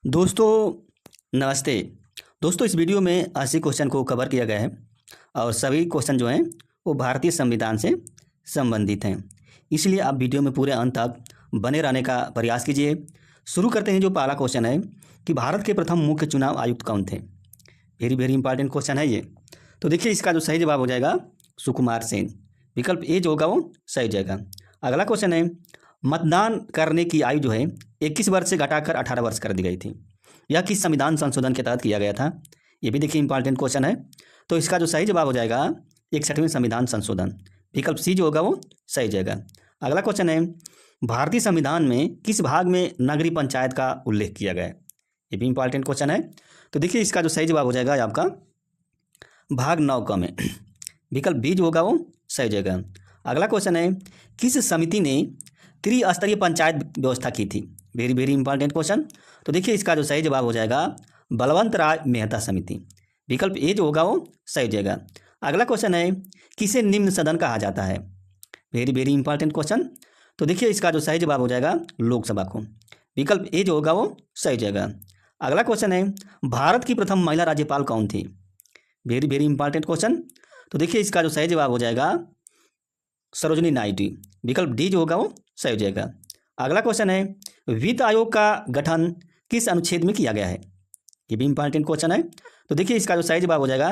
दोस्तों नमस्ते। दोस्तों इस वीडियो में 80 क्वेश्चन को कवर किया गया है और सभी क्वेश्चन जो हैं वो भारतीय संविधान से संबंधित हैं। इसलिए आप वीडियो में पूरे अंत तक बने रहने का प्रयास कीजिए। शुरू करते हैं। जो पहला क्वेश्चन है कि भारत के प्रथम मुख्य चुनाव आयुक्त कौन थे। वेरी इंपॉर्टेंट क्वेश्चन है ये। तो देखिए इसका जो सही जवाब हो जाएगा सुकुमार सेन। विकल्प ए जो होगा वो सही जाएगा। अगला क्वेश्चन है मतदान करने की आयु जो है 21 वर्ष से घटाकर 18 वर्ष कर दी गई थी। यह किस संविधान संशोधन के तहत किया गया था। ये भी देखिए इंपॉर्टेंट क्वेश्चन है। तो इसका जो सही जवाब हो जाएगा 61वें संविधान संशोधन। विकल्प सी जो होगा वो सही जाएगा। अगला क्वेश्चन है भारतीय संविधान में किस भाग में नगरीय पंचायत का उल्लेख किया गया है। ये भी इंपॉर्टेंट क्वेश्चन है। तो देखिए इसका जो सही जवाब हो जाएगा आपका भाग 9 क में। विकल्प बी जो होगा वो सही जाएगा। अगला क्वेश्चन है किस समिति ने त्रिस्तरीय पंचायत व्यवस्था की थी। Very important question. तो देखिए इसका जो सही जवाब हो जाएगा बलवंत राय मेहता समिति। विकल्प ए जो होगा वो सही जाएगा। अगला क्वेश्चन है किसे निम्न सदन कहा जाता है। Very important question. तो देखिए इसका जो सही जवाब हो जाएगा लोकसभा को। विकल्प ए जो होगा वो सही जाएगा। अगला क्वेश्चन है भारत की प्रथम महिला राज्यपाल कौन थी। Very important question. तो देखिए इसका जो सही जवाब हो जाएगा सरोजिनी नायडू। विकल्प डी जो होगा वो सही हो जाएगा। अगला क्वेश्चन है वित्त आयोग का गठन किस अनुच्छेद में किया गया है। ये भी इंपॉर्टेंट क्वेश्चन है। तो देखिए इसका जो सही जवाब हो जाएगा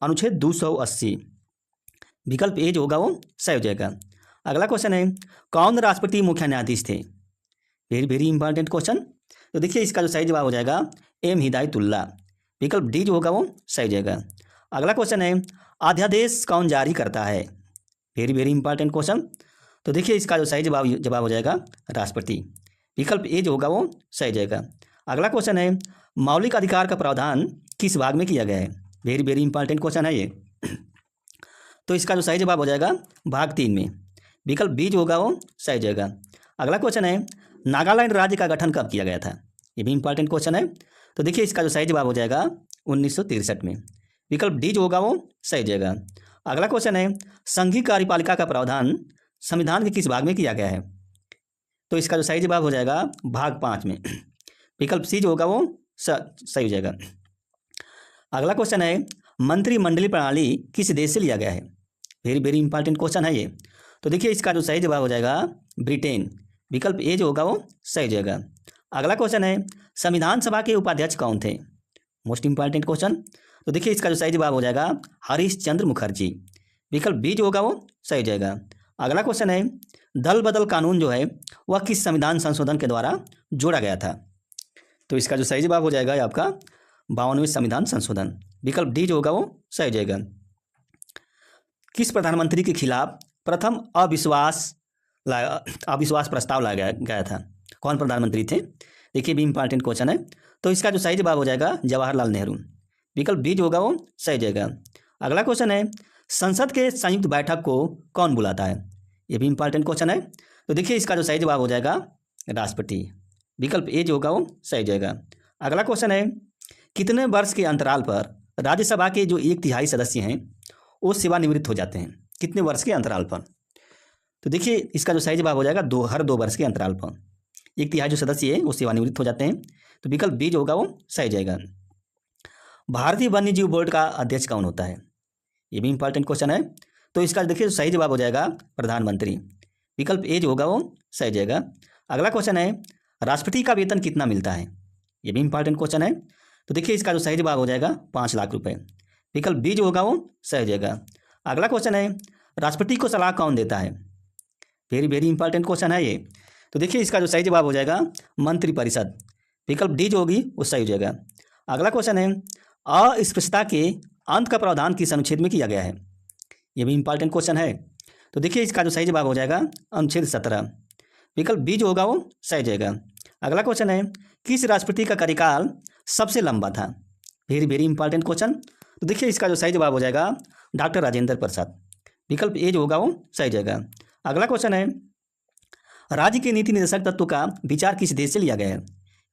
अनुच्छेद 280। विकल्प ए जो होगा वो सही हो जाएगा। अगला क्वेश्चन है कौन राष्ट्रपति मुख्य न्यायाधीश थे। Very important question. तो देखिए इसका जो सही जवाब हो जाएगा एम हिदायतुल्ला। विकल्प डी जो होगा वो सही हो जाएगा। अगला क्वेश्चन है अध्यादेश कौन जारी करता है। Very important question. तो देखिए इसका जो सही जवाब हो जाएगा राष्ट्रपति। विकल्प ए जो होगा वो सही जाएगा। अगला क्वेश्चन है मौलिक अधिकार का प्रावधान किस भाग में किया गया है। वेरी इंपॉर्टेंट क्वेश्चन है ये। तो इसका जो सही जवाब हो जाएगा भाग 3 में। विकल्प बी जो होगा वो सही जाएगा। अगला क्वेश्चन है नागालैंड राज्य का गठन कब किया गया था। ये भी इंपॉर्टेंट क्वेश्चन है। तो देखिए इसका जो सही जवाब हो जाएगा 1963 में। विकल्प डी जो होगा वो सही जाएगा। अगला क्वेश्चन है संघीय कार्यपालिका का प्रावधान संविधान के किस भाग में किया गया है। तो इसका जो सही जवाब हो जाएगा भाग 5 में। विकल्प सी जो होगा वो सही हो जाएगा। अगला क्वेश्चन है मंत्रिमंडलीय प्रणाली किस देश से लिया गया है। वेरी इंपॉर्टेंट क्वेश्चन है ये। तो देखिए इसका जो सही जवाब हो जाएगा ब्रिटेन। विकल्प ए जो होगा वो सही हो जाएगा। अगला क्वेश्चन है संविधान सभा के उपाध्यक्ष कौन थे। Most important question. तो देखिए इसका जो सही जवाब हो जाएगा हरीश चंद्र मुखर्जी। विकल्प बी जो होगा वो सही हो जाएगा। अगला क्वेश्चन है दल बदल कानून जो है वह किस संविधान संशोधन के द्वारा जोड़ा गया था। तो इसका जो सही जवाब हो जाएगा आपका 52वें संविधान संशोधन। विकल्प डी जो होगा वो सही हो जाएगा। किस प्रधानमंत्री के खिलाफ प्रथम अविश्वास प्रस्ताव लाया गया था। कौन प्रधानमंत्री थे। देखिए भी इंपॉर्टेंट क्वेश्चन है। तो इसका जो सही जवाब हो जाएगा जवाहरलाल नेहरू। विकल्प डी जो होगा वो सही हो जाएगा। अगला क्वेश्चन है संसद के संयुक्त बैठक को कौन बुलाता है। ये भी इंपॉर्टेंट क्वेश्चन है। तो देखिए इसका जो सही जवाब हो जाएगा राष्ट्रपति। विकल्प ए जो होगा वो सही जाएगा। अगला क्वेश्चन है कितने वर्ष के अंतराल पर राज्यसभा के जो 1/3 सदस्य हैं वो सेवानिवृत्त हो जाते हैं। कितने वर्ष के अंतराल पर। तो देखिए इसका जो सही जवाब हो जाएगा हर 2 वर्ष के अंतराल पर 1/3 जो सदस्य है वो सेवानिवृत्त हो जाते हैं। तो विकल्प बी जो होगा वो सही जाएगा। भारतीय वन्य जीव बोर्ड का अध्यक्ष कौन होता है। ये भी इंपॉर्टेंट क्वेश्चन है। तो इसका देखिए सही जवाब हो जाएगा प्रधानमंत्री। विकल्प ए जो होगा वो सही जाएगा। अगला क्वेश्चन है राष्ट्रपति का वेतन कितना मिलता है। ये भी इंपॉर्टेंट क्वेश्चन है। तो देखिए इसका जो सही जवाब हो जाएगा 5 लाख रुपए। विकल्प बी जो होगा वो सही जाएगा। अगला क्वेश्चन है राष्ट्रपति को सलाह कौन देता है। वेरी इंपॉर्टेंट क्वेश्चन है ये। तो देखिए इसका जो सही जवाब हो जाएगा मंत्रिपरिषद। विकल्प डी जो होगी वो सही हो जाएगा। अगला क्वेश्चन है अस्पृश्यता के अंत का प्रावधान किस अनुच्छेद में किया गया है। ये भी इंपॉर्टेंट क्वेश्चन है। तो देखिए इसका जो सही जवाब हो जाएगा अनुच्छेद 17। विकल्प बी जो होगा वो सही जाएगा। अगला क्वेश्चन है किस राष्ट्रपति का कार्यकाल सबसे लंबा था। Very important question. तो देखिए इसका जो सही जवाब हो जाएगा डॉक्टर राजेंद्र प्रसाद। विकल्प ए जो होगा वो सही जाएगा। अगला क्वेश्चन है राज्य के नीति निर्देशक तत्व का विचार किस देश से लिया गया है।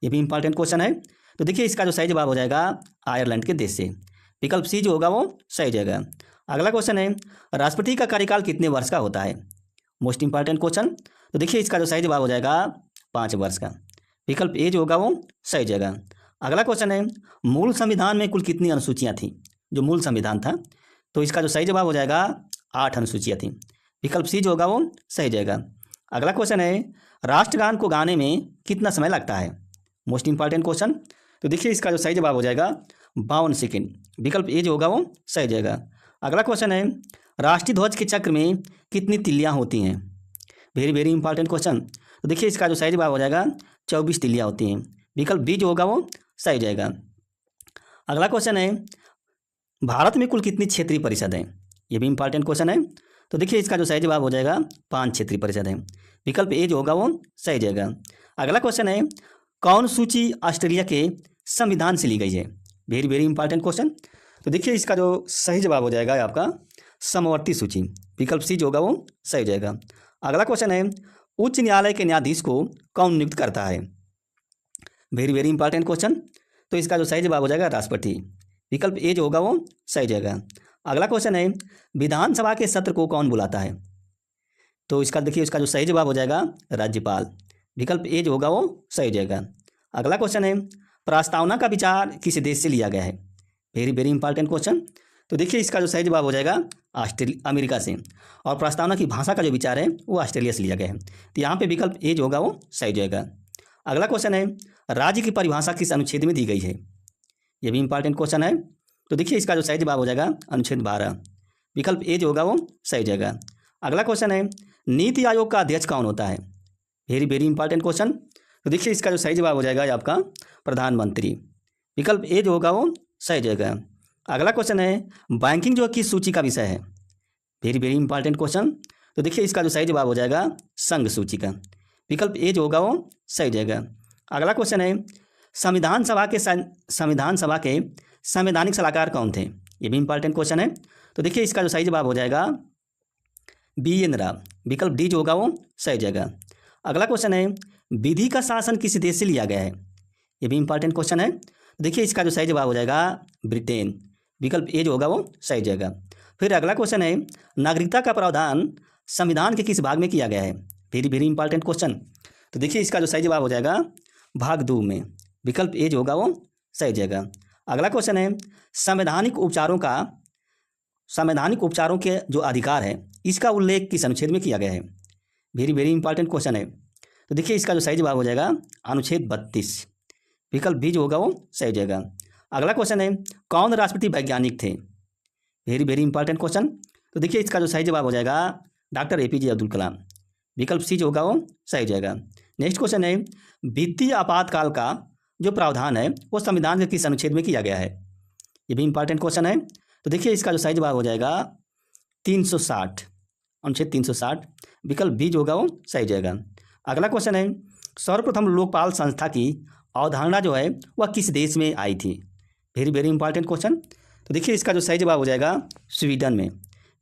ये भी इंपॉर्टेंट क्वेश्चन है। तो देखिए इसका जो सही जवाब हो जाएगा आयरलैंड के देश से। विकल्प सी जो होगा वो सही जाएगा। अगला क्वेश्चन है राष्ट्रपति का कार्यकाल कितने वर्ष का होता है। Most important question. तो देखिए इसका जो सही जवाब हो जाएगा 5 वर्ष का। विकल्प ए जो होगा वो सही जाएगा। अगला क्वेश्चन है, मूल संविधान में कुल कितनी अनुसूचियां थी? जो मूल संविधान था, तो इसका जो सही जवाब हो जाएगा 8 अनुसूचियां थी। विकल्प सी जो होगा वो सही जाएगा। अगला क्वेश्चन है, राष्ट्रगान को गाने में कितना समय लगता है? Most important question. तो देखिए इसका जो सही जवाब हो जाएगा 52 सेकेंड। विकल्प ए जो होगा वो सही जाएगा। अगला क्वेश्चन है, राष्ट्रीय ध्वज के चक्र में कितनी तिल्लियाँ होती हैं? Very very important question. तो देखिए इसका जो सही जवाब हो जाएगा 24 तिल्लियाँ होती हैं। विकल्प बी जो होगा वो सही जाएगा। अगला क्वेश्चन है, भारत में कुल कितनी क्षेत्रीय परिषद हैं? ये भी इंपॉर्टेंट क्वेश्चन है। तो देखिए इसका जो सही जवाब हो जाएगा 5 क्षेत्रीय परिषद हैं। विकल्प ए जो होगा वो सही जाएगा। अगला क्वेश्चन है, कौन सूची ऑस्ट्रेलिया के संविधान से ली गई है? Very very important question. तो देखिए इसका जो सही जवाब हो जाएगा आपका समवर्ती सूची। विकल्प सी जो होगा वो सही हो जाएगा। अगला क्वेश्चन है, उच्च न्यायालय के न्यायाधीश को कौन नियुक्त करता है? Very very important question. तो इसका जो सही जवाब हो जाएगा राष्ट्रपति। विकल्प ए जो होगा वो सही जाएगा। अगला क्वेश्चन है, विधानसभा के सत्र को कौन बुलाता है? तो इसका देखिए इसका जो सही जवाब हो जाएगा राज्यपाल। विकल्प ए जो होगा वो सही हो जाएगा। अगला क्वेश्चन है, प्रस्तावना का विचार किस देश से लिया गया है? Very very important question. तो देखिए इसका जो सही जवाब हो जाएगा अमेरिका से, और प्रस्तावना की भाषा का जो विचार है वो ऑस्ट्रेलिया से लिया गया है। तो यहाँ पे विकल्प ए जो होगा वो सही हो जाएगा। अगला क्वेश्चन है, राज्य की परिभाषा किस अनुच्छेद में दी गई है? ये भी इंपॉर्टेंट क्वेश्चन है। तो देखिए इसका जो सही जवाब हो जाएगा अनुच्छेद 12। विकल्प ए जो होगा वो सही हो जाएगा। अगला क्वेश्चन है, नीति आयोग का अध्यक्ष कौन होता है? Very very important question. तो देखिए इसका जो सही जवाब हो जाएगा आपका प्रधानमंत्री। विकल्प ए जो होगा वो सही हो जाएगा। अगला क्वेश्चन है, बैंकिंग जो किस सूची का विषय है? Very very important question. तो देखिए इसका जो सही जवाब हो जाएगा संघ सूची का। विकल्प ए जो होगा वो सही हो जाएगा। अगला क्वेश्चन है, संविधान सभा के संवैधानिक सलाहकार कौन थे? ये भी इंपॉर्टेंट क्वेश्चन है। तो देखिए इसका जो सही जवाब हो जाएगा बी एन राव। विकल्प डी जो होगा वो सही हो जाएगा। अगला क्वेश्चन है, विधि का शासन किस देश से लिया गया है? ये भी इंपॉर्टेंट क्वेश्चन है। देखिए इसका जो सही जवाब हो जाएगा ब्रिटेन। विकल्प ए जो होगा वो सही हो जाएगा। फिर अगला क्वेश्चन है, नागरिकता का प्रावधान संविधान के किस भाग में किया गया है? Very very important question. तो देखिए इसका जो सही जवाब हो जाएगा भाग 2 में। विकल्प ए जो होगा वो सही हो जाएगा। अगला क्वेश्चन है, संवैधानिक उपचारों के जो अधिकार है इसका उल्लेख किस अनुच्छेद में किया गया है? वेरी वेरी इंपॉर्टेंट क्वेश्चन है। तो देखिए इसका जो सही जवाब हो जाएगा अनुच्छेद 32। विकल्प बी जो होगा वो सही हो जाएगा। अगला क्वेश्चन है, कौन राष्ट्रपति वैज्ञानिक थे? Very very important question. तो देखिए इसका जो सही जवाब हो जाएगा डॉक्टर APJ अब्दुल कलाम। विकल्प सी जो होगा वो सही हो जाएगा। नेक्स्ट क्वेश्चन है, वित्तीय आपातकाल का जो प्रावधान है वो संविधान के किस अनुच्छेद में किया गया है? ये भी इंपॉर्टेंट क्वेश्चन है। तो देखिए इसका जो सही जवाब हो जाएगा 360, अनुच्छेद 360। विकल्प बी जो होगा वो सही हो जाएगा। अगला क्वेश्चन है, सर्वप्रथम लोकपाल संस्था की अवधारणा जो है वह किस देश में आई थी? Very very important question. तो देखिए इसका जो सही जवाब हो जाएगा स्वीडन में।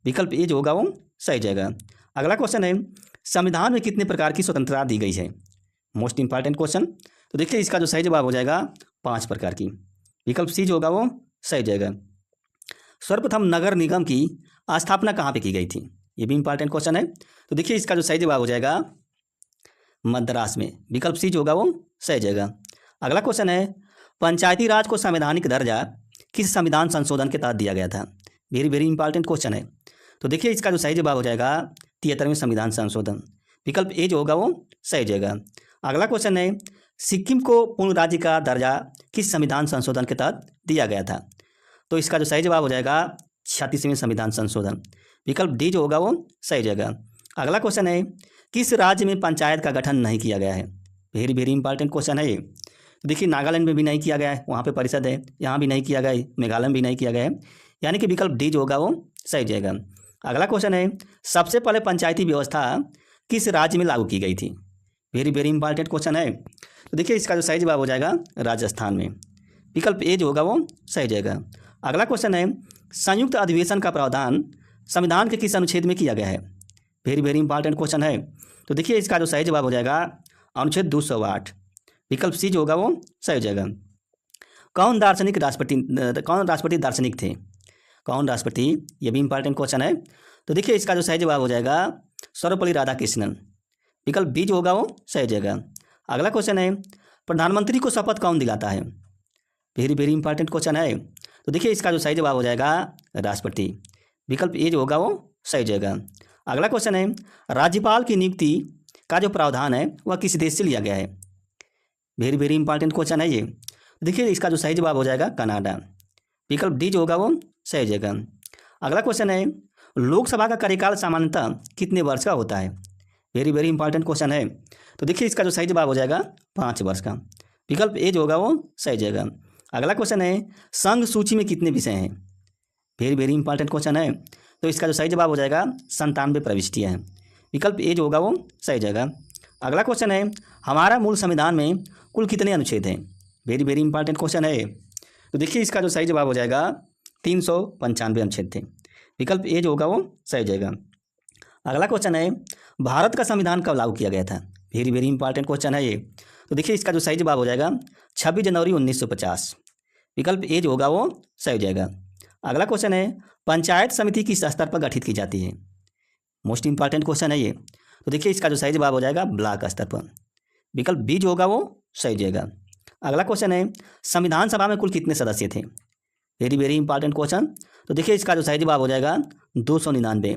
विकल्प ए जो होगा वो सही हो जाएगा। अगला क्वेश्चन है, संविधान में कितने प्रकार की स्वतंत्रता दी गई है? Most important question. तो देखिए इसका जो सही जवाब हो जाएगा 5 प्रकार की। विकल्प सी जो होगा वो सही हो जाएगा। सर्वप्रथम नगर निगम की स्थापना कहाँ पे की गई थी? ये भी इंपॉर्टेंट क्वेश्चन है। तो देखिए इसका जो सही जवाब हो जाएगा मद्रास में। विकल्प सी जो होगा वो सही हो जाएगा। अगला क्वेश्चन है, पंचायती राज को संवैधानिक दर्जा किस संविधान संशोधन के तहत दिया गया था? वेरी वेरी इंपॉर्टेंट क्वेश्चन है। तो देखिए इसका जो सही जवाब हो जाएगा 73वें संविधान संशोधन। विकल्प ए जो होगा वो सही हो जाएगा। अगला क्वेश्चन है, सिक्किम को पूर्ण राज्य का दर्जा किस संविधान संशोधन के तहत दिया गया था? तो इसका जो सही जवाब हो जाएगा 36वें संविधान संशोधन। विकल्प डी जो होगा वो सही हो जाएगा। अगला क्वेश्चन है, किस राज्य में पंचायत का गठन नहीं किया गया है? वेरी वेरी इंपॉर्टेंट क्वेश्चन है ये। तो देखिए नागालैंड में भी नहीं किया गया है, वहाँ पे परिषद है, यहाँ भी नहीं किया गया है, मेघालय में भी नहीं किया गया है, यानी कि विकल्प डी जो होगा वो सही हो जाएगा। अगला क्वेश्चन है, सबसे पहले पंचायती व्यवस्था किस राज्य में लागू की गई थी? वेरी वेरी इंपॉर्टेंट क्वेश्चन है। तो देखिए इसका जो सही जवाब हो जाएगा राजस्थान में। विकल्प ए जो होगा वो सही हो जाएगा। अगला क्वेश्चन है, संयुक्त अधिवेशन का प्रावधान संविधान के किस अनुच्छेद में किया गया है? वेरी वेरी इंपॉर्टेंट क्वेश्चन है। तो देखिए इसका जो सही जवाब हो जाएगा अनुच्छेद 208। विकल्प सी जो होगा वो सही हो जाएगा। कौन राष्ट्रपति दार्शनिक थे? कौन राष्ट्रपति? ये भी इंपॉर्टेंट क्वेश्चन है। तो देखिए इसका जो सही जवाब हो जाएगा सर्वपल्ली राधाकृष्णन। विकल्प बी जो होगा वो सही हो जाएगा। अगला क्वेश्चन है, प्रधानमंत्री को शपथ कौन दिलाता है? वेरी वेरी इंपॉर्टेंट क्वेश्चन है। तो देखिए इसका जो सही जवाब हो जाएगा राष्ट्रपति। विकल्प ए जो होगा वो सही जाएगा। अगला क्वेश्चन है, राज्यपाल की नियुक्ति का जो प्रावधान है वह किस देश से लिया गया है? वेरी वेरी इंपॉर्टेंट क्वेश्चन है ये। देखिए इसका जो सही जवाब हो जाएगा कनाडा। विकल्प डी जो होगा वो सही जाएगा। अगला क्वेश्चन है, लोकसभा का कार्यकाल सामान्यतः कितने वर्ष का होता है? वेरी वेरी इंपॉर्टेंट क्वेश्चन है। तो देखिए इसका जो सही जवाब हो जाएगा 5 वर्ष का। विकल्प ए जो होगा वो सही जाएगा। अगला क्वेश्चन है, संघ सूची में कितने विषय हैं? वेरी वेरी इंपॉर्टेंट क्वेश्चन है। तो इसका जो सही जवाब हो जाएगा 97 प्रविष्टियाँ हैं। विकल्प ए जो होगा वो सही जाएगा। अगला क्वेश्चन है, हमारा मूल संविधान में कुल कितने अनुच्छेद हैं? वेरी वेरी इंपॉर्टेंट क्वेश्चन है। तो देखिए इसका जो सही जवाब हो जाएगा 395 अनुच्छेद थे। विकल्प ए जो होगा वो सही जाएगा। अगला क्वेश्चन है, भारत का संविधान कब लागू किया गया था? वेरी वेरी इंपॉर्टेंट क्वेश्चन है ये। तो देखिए इसका जो सही जवाब हो जाएगा 26 जनवरी 1950। विकल्प ए जो होगा वो सही हो जाएगा। अगला क्वेश्चन है, पंचायत समिति किस स्तर पर गठित की जाती है? मोस्ट इंपॉर्टेंट क्वेश्चन है ये। तो देखिए इसका जो सही जवाब हो जाएगा ब्लॉक स्तर पर। विकल्प बी जो होगा वो सही जाएगा। अगला क्वेश्चन है, संविधान सभा में कुल कितने सदस्य थे? Very very important question. तो देखिए इसका जो सही जवाब हो जाएगा 299।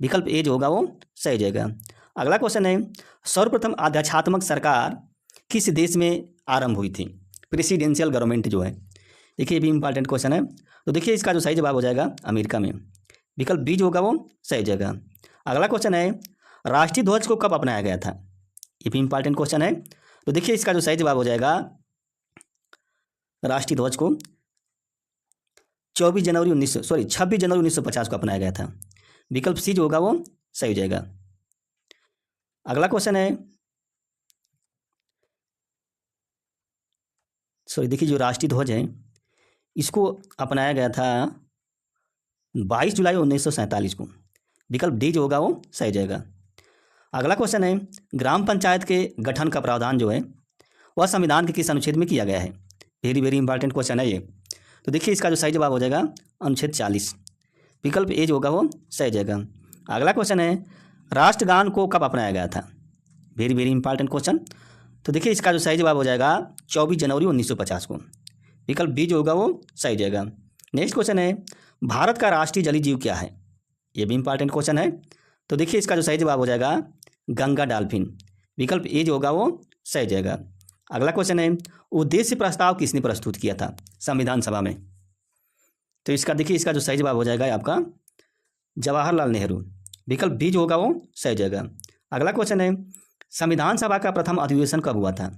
विकल्प ए जो होगा वो सही जाएगा। अगला क्वेश्चन है, सर्वप्रथम अध्यक्षात्मक सरकार किस देश में आरंभ हुई थी? प्रेसिडेंशियल गवर्नमेंट जो है। देखिए ये भी इंपॉर्टेंट क्वेश्चन है। तो देखिए इसका जो सही जवाब हो जाएगा अमेरिका में। विकल्प बी जो होगा वो सही जाएगा। अगला क्वेश्चन है, राष्ट्रीय ध्वज को कब अपनाया गया था? ये भी इंपॉर्टेंट क्वेश्चन है। तो देखिए इसका जो सही जवाब हो जाएगा राष्ट्रीय ध्वज को 26 जनवरी 1950 को अपनाया गया था। विकल्प सी जो होगा वो सही हो जाएगा। अगला क्वेश्चन है, देखिए जो राष्ट्रीय ध्वज है इसको अपनाया गया था 22 जुलाई 1947 को। विकल्प डी जो होगा वो सही जाएगा। अगला क्वेश्चन है, ग्राम पंचायत के गठन का प्रावधान जो है वह संविधान के किस अनुच्छेद में किया गया है? वेरी वेरी इंपॉर्टेंट क्वेश्चन है ये। तो देखिए इसका जो सही जवाब हो जाएगा अनुच्छेद 40। विकल्प ए जो होगा वो सही जाएगा। अगला क्वेश्चन है, राष्ट्रगान को कब अपनाया गया था? Very very important question. तो देखिए इसका जो सही जवाब हो जाएगा 24 जनवरी 1950 को। विकल्प बी जो होगा वो सही जाएगा। नेक्स्ट क्वेश्चन है, भारत का राष्ट्रीय जलीय जीव क्या है? ये भी इंपॉर्टेंट क्वेश्चन है। तो देखिए इसका जो सही जवाब हो जाएगा गंगा डॉल्फिन। विकल्प ए जो होगा वो सही जाएगा। अगला क्वेश्चन है, उद्देश्य प्रस्ताव किसने प्रस्तुत किया था संविधान सभा में? तो इसका देखिए इसका जो सही जवाब हो जाएगा आपका जवाहरलाल नेहरू। विकल्प बी जो होगा वो सही जाएगा। अगला क्वेश्चन है, संविधान सभा का प्रथम अधिवेशन कब हुआ था?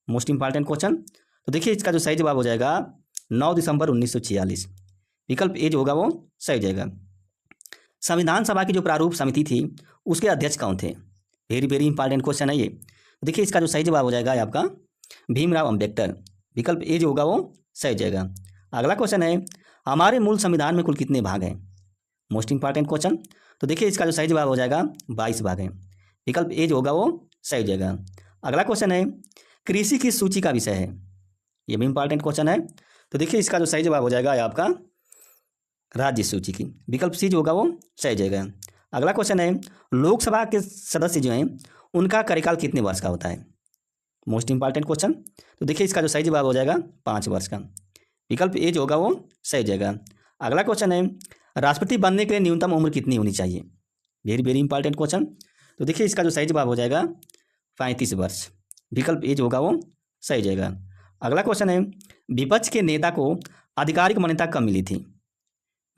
Most important question. तो देखिए इसका जो सही जवाब हो जाएगा 9 दिसंबर 1946। विकल्प ए जो होगा वो सही जाएगा। संविधान सभा की जो प्रारूप समिति थी उसके अध्यक्ष कौन थे? वेरी वेरी इंपॉर्टेंट क्वेश्चन है ये। देखिए इसका जो सही जवाब हो जाएगा आपका भीमराव अंबेडकर। विकल्प ए जो होगा वो सही जाएगा। अगला क्वेश्चन है, हमारे मूल संविधान में कुल कितने भाग हैं? Most important question. तो देखिए इसका जो सही जवाब हो जाएगा 22 भाग हैं। विकल्प ए जो होगा वो सही जाएगा। अगला क्वेश्चन है, कृषि किस सूची का विषय है? ये भी इंपॉर्टेंट क्वेश्चन है। तो देखिए इसका जो सही जवाब हो जाएगा आपका राज्य सूची की। विकल्प सी जो होगा वो सही जाएगा। अगला क्वेश्चन है, लोकसभा के सदस्य जो हैं उनका कार्यकाल कितने वर्ष का होता है? Most important question. तो देखिए इसका जो सही जवाब हो जाएगा 5 वर्ष का। विकल्प ए जो होगा वो सही जाएगा। अगला क्वेश्चन है, राष्ट्रपति बनने के लिए न्यूनतम उम्र कितनी होनी चाहिए? Very very important question. तो देखिए इसका जो सही जवाब हो जाएगा 35 वर्ष। विकल्प ए जो होगा वो सही जाएगा। अगला क्वेश्चन है, विपक्ष के नेता को आधिकारिक मान्यता कब मिली थी?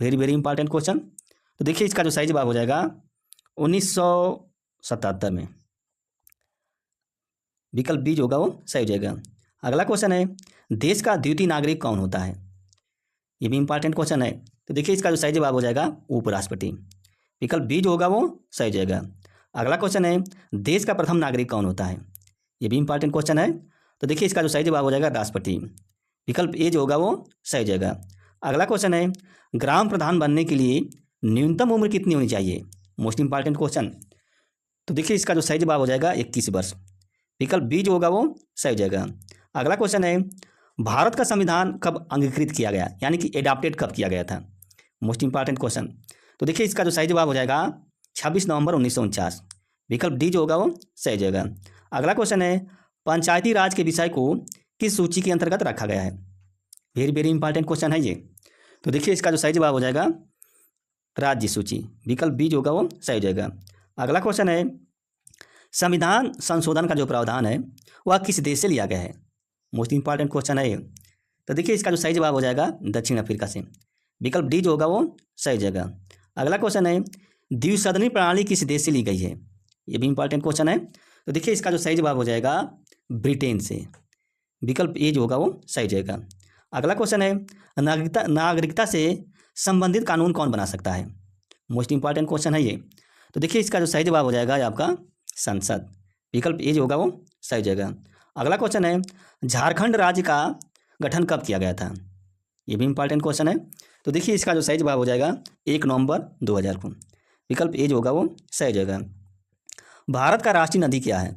Very very important question. तो देखिए इसका जो सही जवाब हो जाएगा 1977 में। विकल्प बी जो होगा वो सही हो जाएगा। अगला क्वेश्चन है, देश का द्वितीय नागरिक कौन होता है? ये भी इंपॉर्टेंट क्वेश्चन है। तो देखिए इसका जो सही जवाब हो जाएगा उपराष्ट्रपति। विकल्प बी जो होगा वो सही जाएगा। अगला क्वेश्चन है, देश का प्रथम नागरिक कौन होता है? ये भी इंपॉर्टेंट क्वेश्चन है। तो देखिए इसका जो सही जवाब हो जाएगा राष्ट्रपति। विकल्प ए जो होगा वो सही जाएगा। अगला क्वेश्चन है, ग्राम प्रधान बनने के लिए न्यूनतम उम्र कितनी होनी चाहिए? Most important question. तो देखिए इसका जो सही जवाब हो जाएगा 21 वर्ष। विकल्प बी जो होगा वो सही हो जाएगा। अगला क्वेश्चन है, भारत का संविधान कब अंगीकृत किया गया, यानी कि एडॉप्टेड कब किया गया था? Most important question. तो देखिए इसका जो सही जवाब हो जाएगा 26 नवंबर 1949। विकल्प डी जो होगा वो सही हो जाएगा। अगला क्वेश्चन है, पंचायती राज के विषय को किस सूची के अंतर्गत रखा गया है? वेरी वेरी इंपॉर्टेंट क्वेश्चन है ये। तो देखिए इसका जो सही जवाब हो जाएगा राज्य सूची, विकल्प बी जो होगा वो सही हो जाएगा। अगला क्वेश्चन है संविधान संशोधन का जो प्रावधान है वह किस देश से लिया गया है? मोस्ट इंपॉर्टेंट क्वेश्चन है ये। तो देखिए इसका जो सही जवाब हो जाएगा दक्षिण अफ्रीका से, विकल्प डी जो होगा वो सही हो जाएगा। अगला क्वेश्चन है द्विसदनी प्रणाली किस देश से ली गई है? ये भी इंपॉर्टेंट क्वेश्चन है। तो देखिए इसका जो सही जवाब हो जाएगा ब्रिटेन से, विकल्प ए जो होगा वो सही हो जाएगा। अगला क्वेश्चन है नागरिकता से संबंधित कानून कौन बना सकता है? मोस्ट इंपॉर्टेंट क्वेश्चन है ये। तो देखिए इसका जो सही जवाब हो जाएगा आपका संसद, विकल्प ए जो होगा वो सही हो जाएगा। अगला क्वेश्चन है झारखंड राज्य का गठन कब किया गया था? ये भी इंपॉर्टेंट क्वेश्चन है। तो देखिए इसका जो सही जवाब हो जाएगा 1 नवंबर 2000 को, विकल्प ए जो होगा वो सही हो जाएगा। भारत का राष्ट्रीय नदी क्या है?